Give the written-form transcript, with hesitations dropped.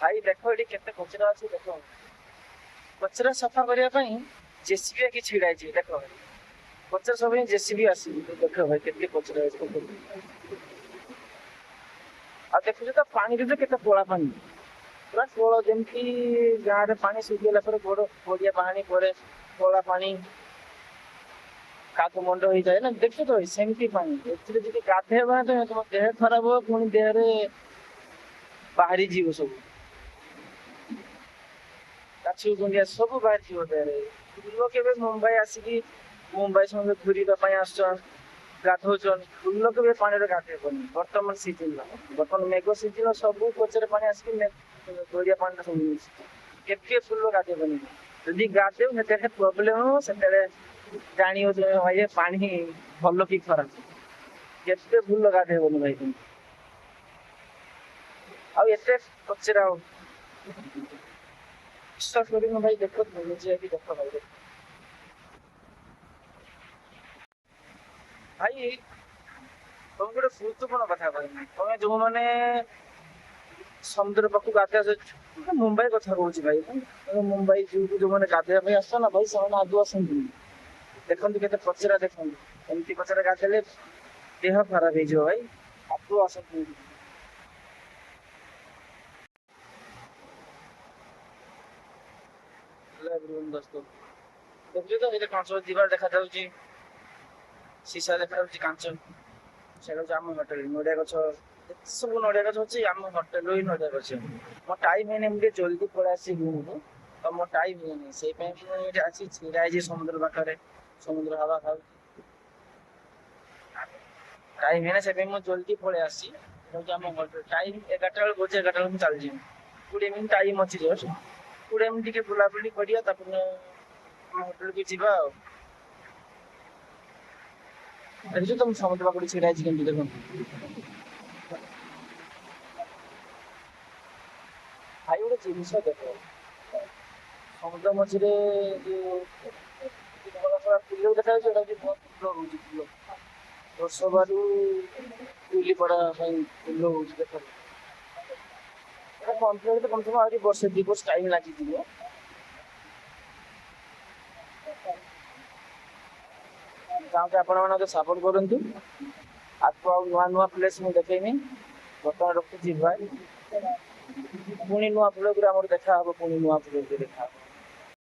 भाई देखो ये केते कचरा अछि देखो कचरा सफा करिया ପାଇଁ जेसीबी की छिड़ा छै देखो कचरा सब जेसीबी आसी देखो भाई केते कचरा अछि आ देखु तो पानी रे केते पोळा पानी पूरा कोଳ ଯେମିତି ଗାଁରେ ପାଣି ଶୁଖିଗଲା ପରେ ଗୋଡ ଗୋଡିଆ ପାଣି ପରେ କୋଳା ପାଣି କାଦୁ ମଣ୍ଡ ହେଇଯାଏ ନା ଦେଖୁ ତ ସେମିତି ପାଣି ଏଥିରେ ଯଦି ଗାଧେଇବା ତ ତମ ଦେହ ଖରାପ ହବ ପୁଣି ଦେହରେ ବାହାରି ଯିବ ସବୁ କାଛୁ କୁଣ୍ଡିଆ ସବୁ ବାହାରି ଯିବ ଦେହରେ ଫୁଲ କେବେ ମୁମ୍ବାଇ ଆସିକି ମୁମ୍ବାଇ ସମୟରେ ଘୁରିବା ପାଇଁ ଆସୁଛନ୍ ଗାଧଉଛନ୍ ଫୁଲ କେବେ ପାଣିରେ ଗାଧେଇବନି ବର୍ତ୍ତମାନ ସିଜିନ ବର୍ତ୍ତମାନ ମେଘ ସିଜିନ ସବୁ କୋଚରେ ପାଣି ଆସିକି ଗଡିଆ ପାଣିଟା ସବୁ ମିଶି କେତେ ଫୁଲ ଗାଧେଇବନି ଯଦି ଗାଧେଇବ ସେତେବେଳେ ପ୍ରୋବ୍ଲେମ ହବ ସେତେବେଳେ ଜାଣିବ ଯେ ଭାଇ ଏ ପାଣି ଭଲ କି ଖରାପ କେତେ ଫୁଲ ଗାଧେଇବନି ଭାଇ তুমি ଆଉ ଏତେ କଚରା ବିଶ୍ୱାସ କରିବୁନି ଭାଇ ଦେଖ ନିଜେ ବି ଦେଖ ଭାଇ ଭାଇ ତମେ ଗୋଟେ ଗୁରୁତ୍ୱପୂର୍ଣ୍ଣ କଥା କହିବି ତମେ ଯୋଉମାନେ ସମୁଦ୍ର ପାଖକୁ ଗାଧେଇବା ମୁମ୍ବାଇ କଥା କହୁଛି ଭାଇ ମୁମ୍ବାଇ ଯୋଉମାନେ ଗାଧେଇବା ପାଇଁ ଆସୁଛ ନା ଭାଇ ସେମାନେ ଆଦୁ ଆସନ୍ତିନି ଦେଖନ୍ତୁ କେତେ କଚରା ଦେଖନ୍ତୁ ଏମିତି କଚରା ଗାଧେଇଲେ ଦେହ ଖରାପ ହେଇଯିବ ଭାଇ ଆଦୁ ଆସନ୍ତିନି ଦେଖୁଛୁ ତ ଏଇଟା କାଞ୍ଚ ଦିବାର ଦେଖାଯାଉଛି ସିସା ଦେଖାଯାଉଛି କାଞ୍ଚ ସେଇଟା ହଉଛି ଆମ ହୋଟେଲ ନଡ଼ିଆ ଗଛ ଏତେ ସବୁ ନଡ଼ିଆ ଗଛ ଅଛି ଆମ ହୋଟେଲରୁ ହିଁ ନଡ଼ିଆ ଗଛ ମୋ ଟାଇମ ହେଇନି ମୁଁ ଟିକେ ଜଲ୍ଦି ପଳେଇ ଆସିଛି ରୁମକୁ ତ ମୋ ଟାଇମ ହେଇନି ସେଇ ପାଇଁ ମୁଁ ଏଠି ଆସି ଛିଡା ହେଇଛି ସମୁଦ୍ର ପାଖରେ ସମୁଦ୍ର ହାवा ଖାଉଛି ଟାଇମ ହେଇନା ସେଇ ପାଇଁ ମୁଁ ଜଲ୍ଦି ପଳେଇ ଆସିଛି ହଉଛି ଆମ ହୋଟେଲ ଟାଇମ 11ଟା ବେଳକୁ କହୁଛି 11ଟା ବେଳକୁ ମୁଁ ଚାଲିଯିବି 20 ମିନିଟ୍ ଟାଇମ ଅଛି ଜଷ୍ଟ 20 ମିନିଟ୍ ଟିକେ ବୁଲାବୁଲି କରିବା ତାପରେ ଆମ ହୋଟେଲକୁ ଯିବା ଆଉ ଦେଖିଛୁ ତ ମୁଁ ସମୁଦ୍ର ପାଖରେ ଛିଡା ହେଇଛି କେମିତି ଦେଖନ୍ତୁ ଭାଇ ଗୋଟେ ଜିନିଷ ଦେଖ ସମୁଦ୍ର ମଝିରେ ଯୋଉ ଧଳା ଧଳା ଫୁଲ ଦେଖାଯାଉଛି ସେଟା ହଉଛି ବହୁତ ଫୁଲ ରହୁଛି ଫୁଲ ବର୍ଷ ବାରୁ ତୁଲି ପଡା ପାଇଁ ଫୁଲ ହଉଛି ଦେଖନ୍ତୁ এটা କମ୍ପ୍ଲିଟ କମ ସେ କମ ଆହୁରି ବର୍ଷେ 2 ବର୍ଷ ଟାଇମ ଲାଗିଯିବ ଚାହୁଁଛି ଆପଣମାନେ ସପୋର୍ଟ କରନ୍ତୁ ଆଗକୁ ଆଉ ନୂଆ ନୂଆ ପ୍ଲେସ୍ ମୁଁ ଦେଖେଇନି ବର୍ତ୍ତମାନ ରଖୁଛି ଭାଇ ପୁଣି ନୂଆ ପ୍ରୋଗ୍ରାମ ଆମର ଦେଖା ହବ ପୁଣି ନୂଆ ପ୍ରୋଗ୍ରାମ ଦେଖା ହବ